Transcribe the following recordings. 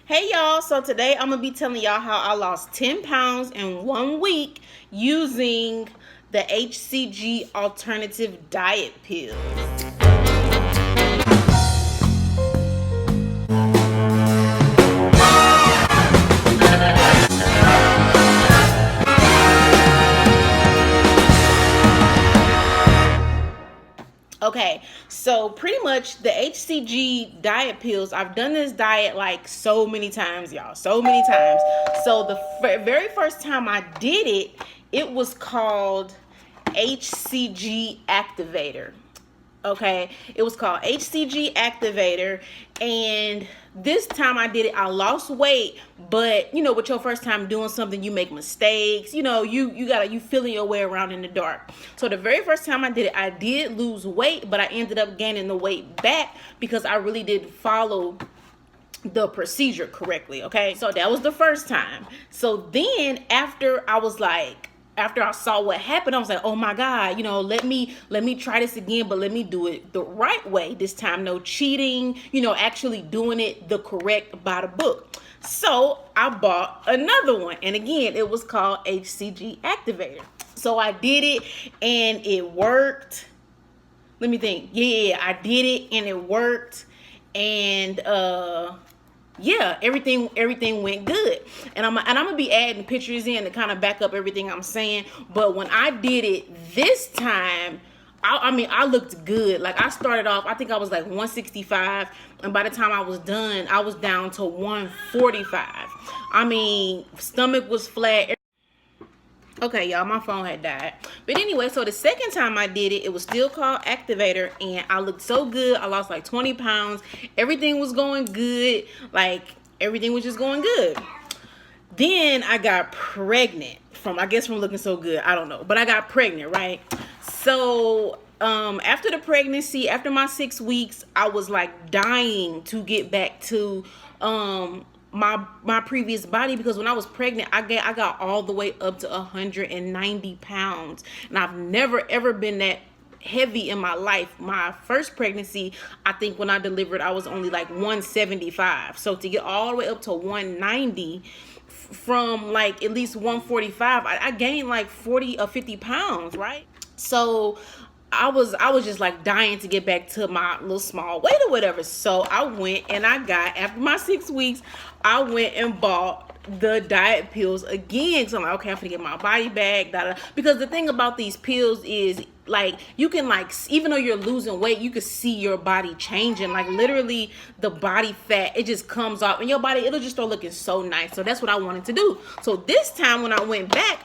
Hey y'all, so today I'm gonna be telling y'all how I lost 10 pounds in 1 week using the HCG Alternative diet pills. Okay, so pretty much the HCG diet pills, I've done this diet like so many times, y'all, so many times. So the very first time I did it, it was called HCG Activator. Okay, it was called HCG Activator, and this time I did it, I lost weight, but you know, with your first time doing something, you make mistakes, you know, you feeling your way around in the dark. So the very first time I did it, I did lose weight, but I ended up gaining the weight back because I really did follow the procedure correctly. Okay, so that was the first time. So then after I saw what happened, I was like, oh my God, you know, let me try this again, but let me do it the right way this time. No cheating, you know, actually doing it the correct by the book. So I bought another one, and again, it was called HCG Activator. So I did it and it worked. Let me think. Yeah, I did it and it worked. And yeah, everything went good, and I'm gonna be adding pictures in to kind of back up everything I'm saying. But when I did it this time, I looked good. Like, I started off, I think I was like 165, and by the time I was done, I was down to 145. I mean, stomach was flat. Okay, y'all, my phone had died. But anyway, so the second time I did it, it was still called Activator, and I looked so good. I lost like 20 pounds. Everything was going good. Like, everything was just going good. Then I got pregnant from looking so good. I don't know. But I got pregnant, right? So after the pregnancy, after my 6 weeks, I was like dying to get back to my previous body, because when I was pregnant, I got all the way up to 190 pounds, and I've never ever been that heavy in my life. My first pregnancy, I think when I delivered, I was only like 175. So to get all the way up to 190 from like at least 145, I gained like 40 or 50 pounds, right? So I was just like dying to get back to my little small weight or whatever. So I went and after my 6 weeks, I went and bought the diet pills again. So I'm like, okay, I'm gonna get my body back. Because the thing about these pills is, like, you can, like, even though you're losing weight, you can see your body changing. Like, literally, the body fat, it just comes off, and your body, it'll just start looking so nice. So that's what I wanted to do. So this time when I went back,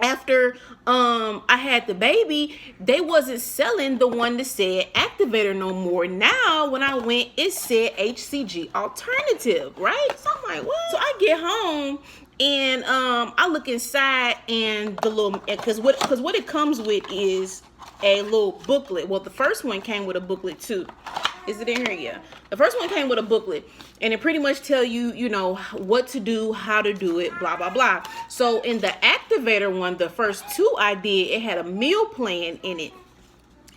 after I had the baby, they wasn't selling the one that said Activator no more. Now when I went, it said HCG Alternative, right? So I'm like, what? So I get home and I look inside, and the little, because what it comes with is a little booklet. Well, the first one came with a booklet too. Is it in here? Yeah. The first one came with a booklet, and it pretty much tell you, you know, what to do, how to do it, blah, blah, blah. So in the Activator one, the first two I did, it had a meal plan in it.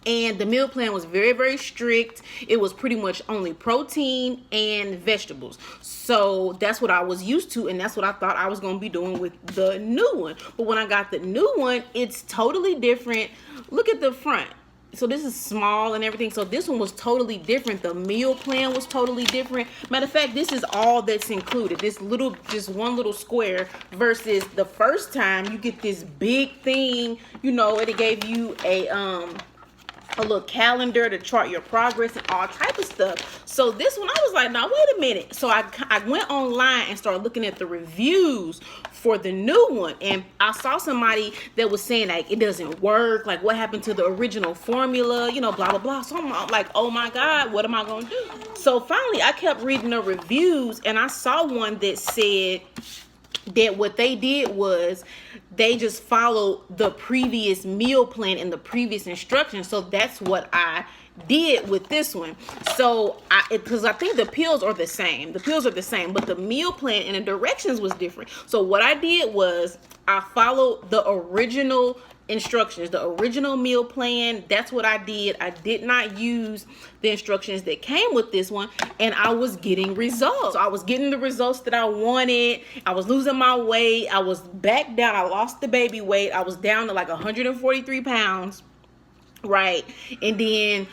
And the meal plan was very, very strict. It was pretty much only protein and vegetables. So that's what I was used to, and that's what I thought I was going to be doing with the new one. But when I got the new one, it's totally different. Look at the front. So this is small and everything. So this one was totally different. The meal plan was totally different. Matter of fact, this is all that's included. This little, just one little square, versus the first time you get this big thing, you know, and it gave you a little calendar to chart your progress and all type of stuff. So this one, I was like, now wait a minute. So I went online and started looking at the reviews for the new one, and I saw somebody that was saying like it doesn't work, like what happened to the original formula, you know, blah blah blah. So I'm like, oh my God, what am I gonna do? So finally I kept reading the reviews, and I saw one that said that what they did was they just followed the previous meal plan and the previous instructions. So that's what I did with this one. So because I think the pills are the same, but the meal plan and the directions was different. So what I did was I followed the original instructions, the original meal plan. That's what I did. I did not use the instructions that came with this one, and I was getting results. So I was getting the results that I wanted. I was losing my weight. I was back down. I lost the baby weight. I was down to like 143 pounds, right? And then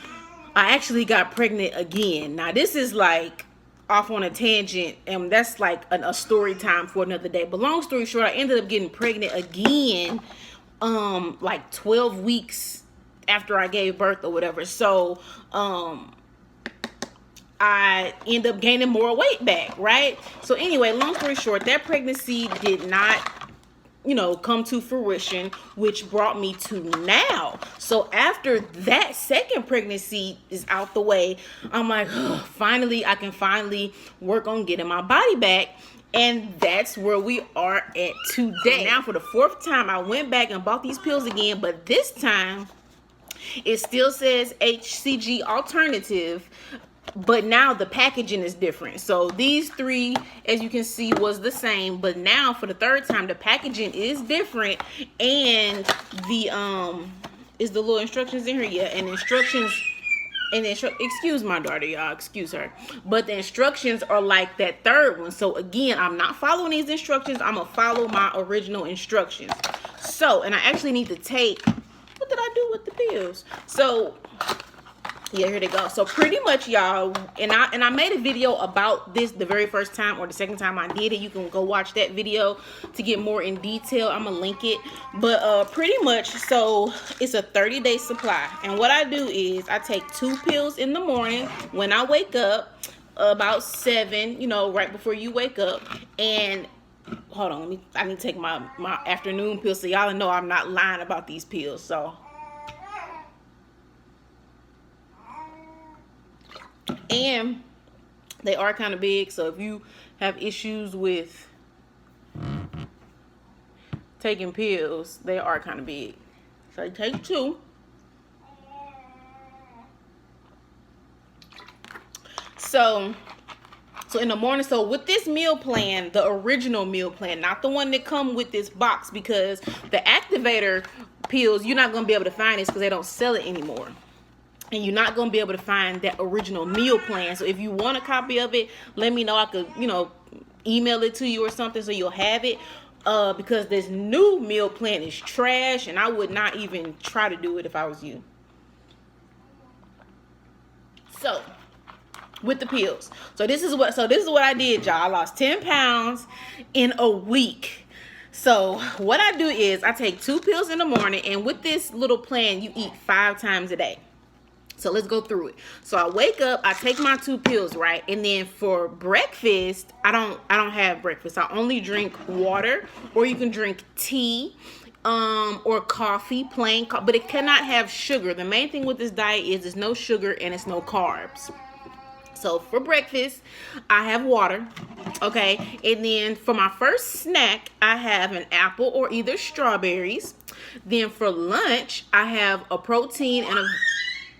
I actually got pregnant again. Now this is like off on a tangent, and that's like a story time for another day. But long story short, I ended up getting pregnant again, like 12 weeks after I gave birth or whatever. So I end up gaining more weight back, right? So anyway, long story short, that pregnancy did not, you know, come to fruition, which brought me to now. So after that second pregnancy is out the way, I'm like, oh, finally, I can finally work on getting my body back. And that's where we are at today. Now for the fourth time, I went back and bought these pills again, but this time it still says HCG Alternative, but now the packaging is different. So these three, as you can see, was the same, but now for the third time, the packaging is different, and the is the little instructions in here? Yeah, and instructions. And excuse my daughter, y'all, excuse her, but the instructions are like that third one. So again, I'm not following these instructions. I'm gonna follow my original instructions. So, and I actually need to take, what did I do with the pills? So yeah, here they go. So pretty much, y'all, and I made a video about this the very first time or the second time I did it. You can go watch that video to get more in detail. I'm gonna link it. But pretty much, so it's a 30-day supply. And what I do is I take 2 pills in the morning when I wake up, about 7, you know, right before you wake up. And hold on, I need to take my afternoon pills so y'all know I'm not lying about these pills. So and they are kind of big, so if you have issues with taking pills, they are kind of big. So you take 2. So in the morning, so with this meal plan, the original meal plan, not the one that come with this box, because the Activator pills, you're not going to be able to find this because they don't sell it anymore. And you're not going to be able to find that original meal plan. So if you want a copy of it, let me know. I could, you know, email it to you or something so you'll have it. Because this new meal plan is trash, and I would not even try to do it if I was you. So with the pills. So this is what I did, y'all. I lost 10 pounds in a week. So what I do is I take 2 pills in the morning, and with this little plan, you eat 5 times a day. So let's go through it. So I wake up, I take my 2 pills, right? And then for breakfast, I don't have breakfast. I only drink water, or you can drink tea, or coffee, plain coffee, but it cannot have sugar. The main thing with this diet is there's no sugar and it's no carbs. So for breakfast, I have water, okay? And then for my first snack, I have an apple or either strawberries. Then for lunch, I have a protein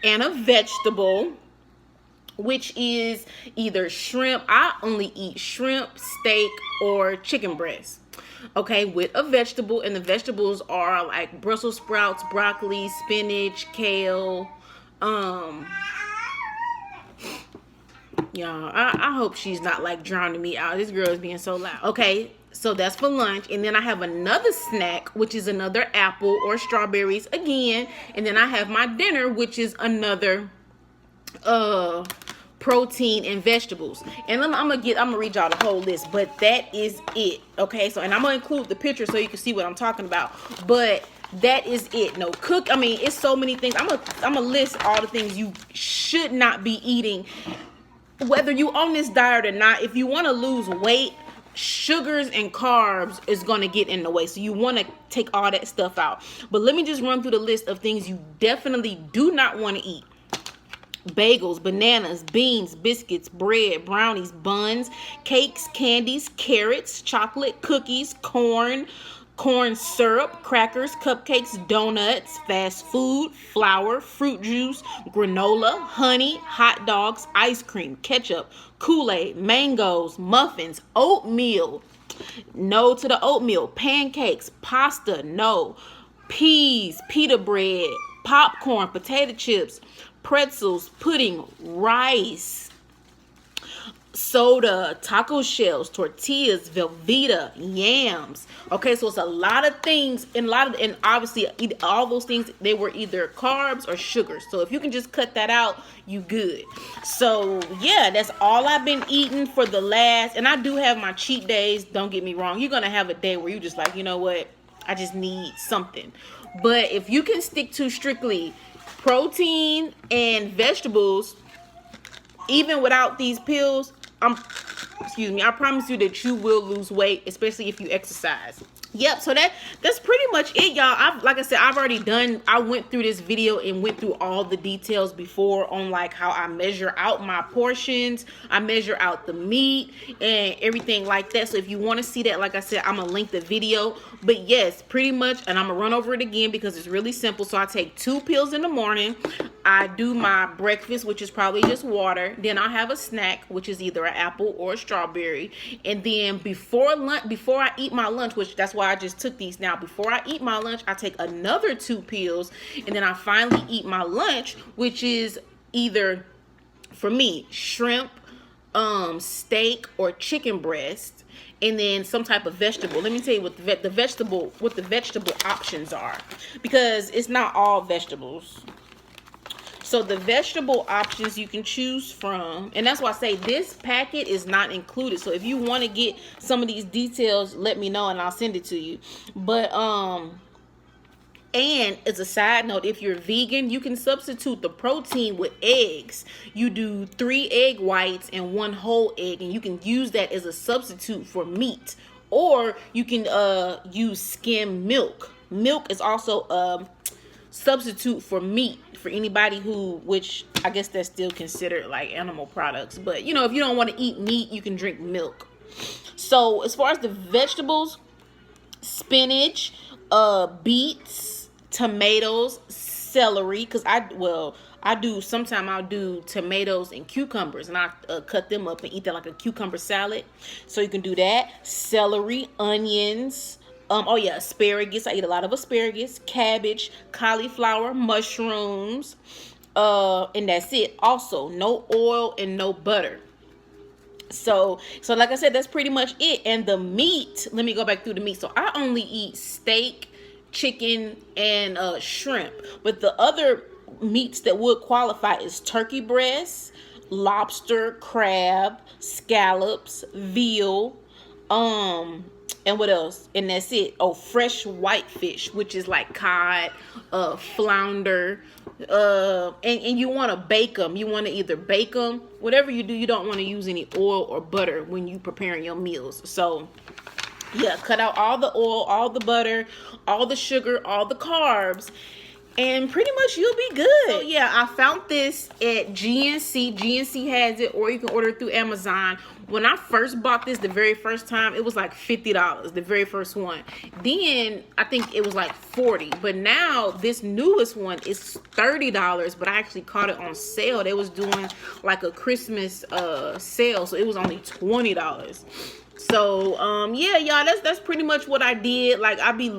and a vegetable, which is either shrimp. I only eat shrimp, steak, or chicken breast, okay, with a vegetable. And the vegetables are like Brussels sprouts, broccoli, spinach, kale. Y'all, I hope she's not like drowning me out. This girl is being so loud. Okay, so that's for lunch. And then I have another snack, which is another apple or strawberries again. And then I have my dinner, which is another protein and vegetables. And I'm gonna read y'all the whole list, but that is it. Okay, so, and I'm gonna include the picture so you can see what I'm talking about. But that is it. No cook. I mean, it's so many things. I'm gonna list all the things you should not be eating, whether you on this diet or not. If you want to lose weight, sugars and carbs is going to get in the way. So you want to take all that stuff out. But let me just run through the list of things you definitely do not want to eat. Bagels, bananas, beans, biscuits, bread, brownies, buns, cakes, candies, carrots, chocolate, cookies, corn syrup, crackers, cupcakes, donuts, fast food, flour, fruit juice, granola, honey, hot dogs, ice cream, ketchup, Kool-Aid, mangoes, muffins, oatmeal. No to the oatmeal. Pancakes, pasta, no. peas, pita bread, popcorn, potato chips, pretzels, pudding, rice, soda, taco shells, tortillas, Velveeta, yams. Okay, so it's a lot of things, and obviously all those things, they were either carbs or sugar. So if you can just cut that out, you good. So yeah, that's all I've been eating for the last, and I do have my cheat days, don't get me wrong. You're gonna have a day where you just like, you know what, I just need something. But if you can stick to strictly protein and vegetables, even without these pills, I promise you that you will lose weight, especially if you exercise. Yep, so that's pretty much it, y'all. Like I said, I went through this video and went through all the details before on like how I measure out my portions, I measure out the meat and everything like that. So if you want to see that, like I said, I'm gonna link the video. But yes, pretty much, and I'm gonna run over it again because it's really simple. So I take 2 pills in the morning. I do my breakfast, which is probably just water. Then I'll have a snack, which is either an apple or a strawberry. And then before I eat my lunch, which that's why I just took these now. Before I eat my lunch, I take another 2 pills. And then I finally eat my lunch, which is either, for me, shrimp, steak, or chicken breast. And then some type of vegetable. Let me tell you what the vegetable options are, because it's not all vegetables. So the vegetable options you can choose from, and that's why I say this packet is not included. So if you want to get some of these details, let me know and I'll send it to you. But and as a side note, if you're vegan, you can substitute the protein with eggs. You do 3 egg whites and 1 whole egg, and you can use that as a substitute for meat. Or you can use skim milk. Milk is also a substitute for meat for anybody which I guess that's still considered like animal products. But you know, if you don't want to eat meat, you can drink milk. So as far as the vegetables, spinach, beets, tomatoes, celery, because sometimes I'll do tomatoes and cucumbers, and I cut them up and eat that like a cucumber salad. So you can do that. Celery, onions, asparagus. I eat a lot of asparagus, cabbage, cauliflower, mushrooms, and that's it. Also, no oil and no butter. So like I said, that's pretty much it. And the meat, let me go back through the meat. So I only eat steak, chicken, and shrimp. But the other meats that would qualify is turkey breast, lobster, crab, scallops, veal, and what else? And that's it. Oh, fresh whitefish, which is like cod, flounder, and you want to bake them. You want to either bake them, whatever you do. You don't want to use any oil or butter when you preparing your meals. So yeah, cut out all the oil, all the butter, all the sugar, all the carbs, and pretty much you'll be good. So yeah, I found this at GNC. GNC has it, or you can order it through Amazon. When I first bought this the very first time, it was like $50, the very first one. Then I think it was like $40. But now this newest one is $30, but I actually caught it on sale. They was doing like a Christmas sale, so it was only $20. So yeah, y'all, that's pretty much what I did. Like be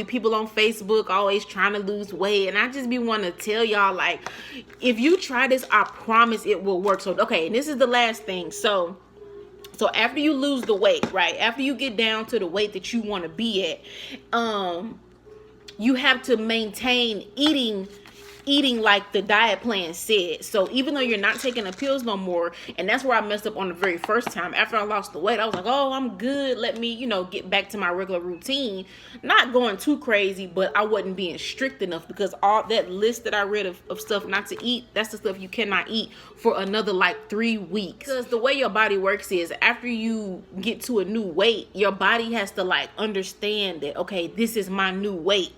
people on Facebook always trying to lose weight, and I just be wanting to tell y'all, like, if you try this, I promise it will work. So okay, and this is the last thing. So after you lose the weight, right, after you get down to the weight that you want to be at, you have to maintain eating like the diet plan said. So even though you're not taking the pills no more, and that's where I messed up on the very first time. After I lost the weight, I was like, oh, I'm good, let me get back to my regular routine. Not going too crazy, but I wasn't being strict enough, because all that list that I read of stuff not to eat, that's the stuff you cannot eat for another like 3 weeks. Because the way your body works is, after you get to a new weight, your body has to like understand that, okay, this is my new weight.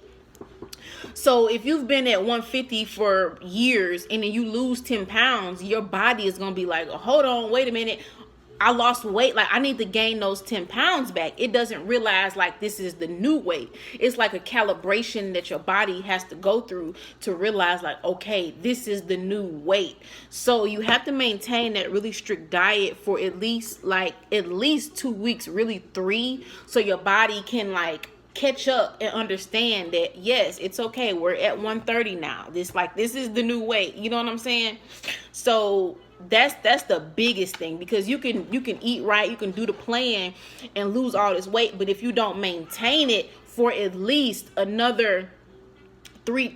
So if you've been at 150 for years and then you lose 10 pounds, your body is going to be like, oh, hold on, wait a minute. I lost weight. Like, I need to gain those 10 pounds back. It doesn't realize like this is the new weight. It's like a calibration that your body has to go through to realize like, okay, this is the new weight. So you have to maintain that really strict diet for at least 2 weeks, really 3, so your body can like catch up and understand that yes, it's okay, we're at 130 now, this is the new weight, you know what I'm saying? So that's the biggest thing, because you can eat right, you can do the plan and lose all this weight, but if you don't maintain it for at least another 3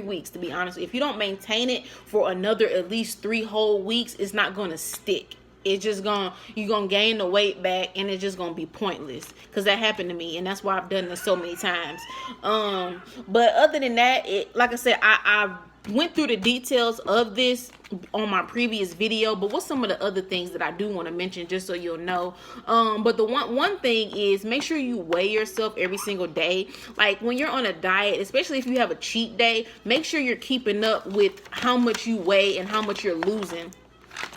weeks, to be honest. If you don't maintain it for another at least 3 whole weeks, it's not gonna stick. It's just you're gonna gain the weight back, and it's just gonna be pointless, because that happened to me, and that's why I've done this so many times. But other than that, like I said, I went through the details of this on my previous video, but what's some of the other things that I do want to mention, just so you'll know? But the one thing is, make sure you weigh yourself every single day. Like when you're on a diet, especially if you have a cheat day, make sure you're keeping up with how much you weigh and how much you're losing,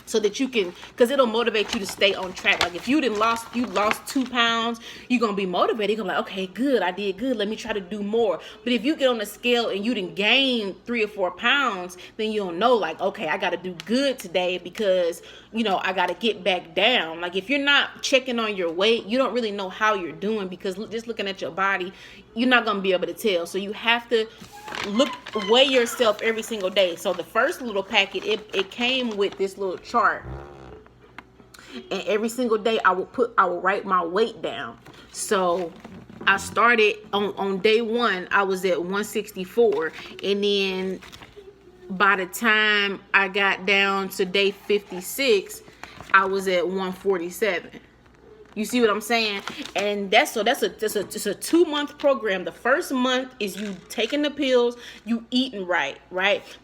so that you can, because it'll motivate you to stay on track. Like if you lost 2 pounds, you're gonna be motivated. You're gonna be like, okay, good, I did good, let me try to do more. But if you get on the scale and you didn't gain 3 or 4 pounds, then you'll know, like, okay, I gotta do good today, because I gotta get back down. Like if you're not checking on your weight, you don't really know how you're doing, because just looking at your body, you're not gonna be able to tell. So you have to weigh yourself every single day. So the first little packet, it came with this little chart, and every single day I will write my weight down. So I started on day 1, I was at 164, and then by the time I got down to day 56, I was at 147. You see what I'm saying? And that's a 2-month program. The first month is you taking the pills, you eating right?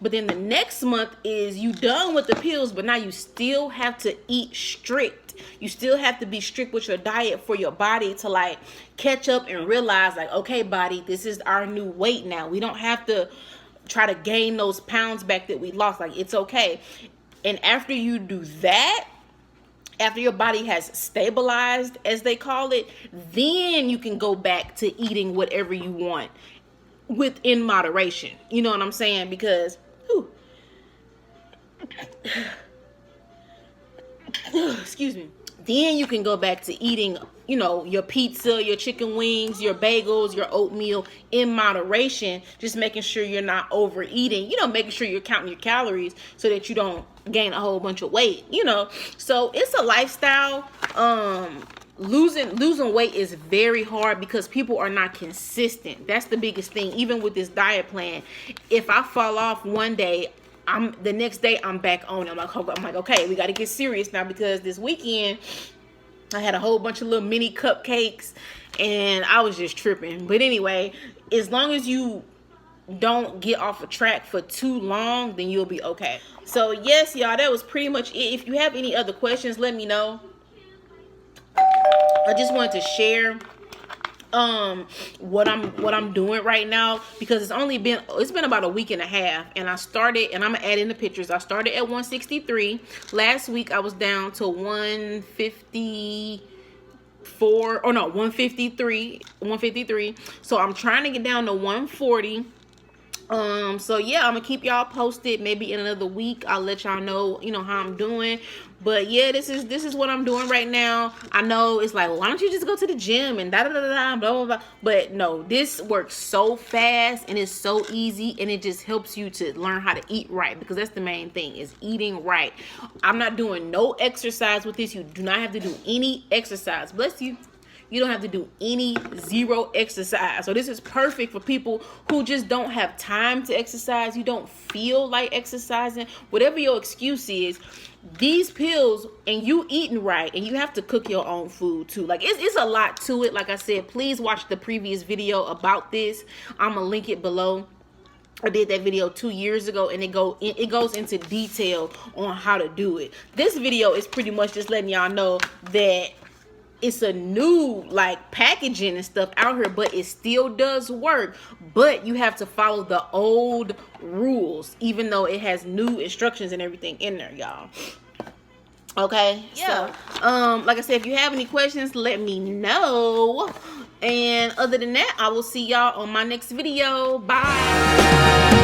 But then the next month is you done with the pills, but now you still have to eat strict. You still have to be strict with your diet for your body to like catch up and realize, like, okay, body, this is our new weight now. We don't have to try to gain those pounds back that we lost. Like, it's okay. And after you do that, after your body has stabilized, as they call it, then you can go back to eating whatever you want within moderation. You know what I'm saying? Because, excuse me. Then you can go back to eating, your pizza, your chicken wings, your bagels, your oatmeal in moderation, just making sure you're not overeating, making sure you're counting your calories so that you don't gain a whole bunch of weight, So it's a lifestyle. Losing weight is very hard because people are not consistent. That's the biggest thing. Even with this diet plan, if I fall off one day, the next day I'm back on. I'm like, okay, we got to get serious now, because this weekend I had a whole bunch of little mini cupcakes and I was just tripping. But anyway, as long as you don't get off a track for too long, then you'll be okay. So yes, y'all, that was pretty much it. If you have any other questions, let me know. I just wanted to share what I'm doing right now, because it's been about a week and a half, and I started, and I'm gonna add in the pictures. I started at 163. Last week I was down to 153. So I'm trying to get down to 140. So yeah, I'm gonna keep y'all posted. Maybe in another week I'll let y'all know, how I'm doing. But yeah, this is what I'm doing right now. I know it's like, well, why don't you just go to the gym and da da da da blah blah blah. But no, this works so fast and it's so easy, and it just helps you to learn how to eat right, because that's the main thing, is eating right. I'm not doing no exercise with this. You do not have to do any exercise. Bless you. You don't have to do zero exercise. So this is perfect for people who just don't have time to exercise. You don't feel like exercising. Whatever your excuse is, these pills, and you eating right, and you have to cook your own food too. Like, it's a lot to it. Like I said, please watch the previous video about this. I'm gonna link it below. I did that video 2 years ago, and it goes into detail on how to do it. This video is pretty much just letting y'all know that it's a new packaging and stuff out here, but it still does work. But you have to follow the old rules, even though it has new instructions and everything in there, y'all. Okay, yeah. So, like I said, if you have any questions, let me know. And other than that, I will see y'all on my next video. Bye.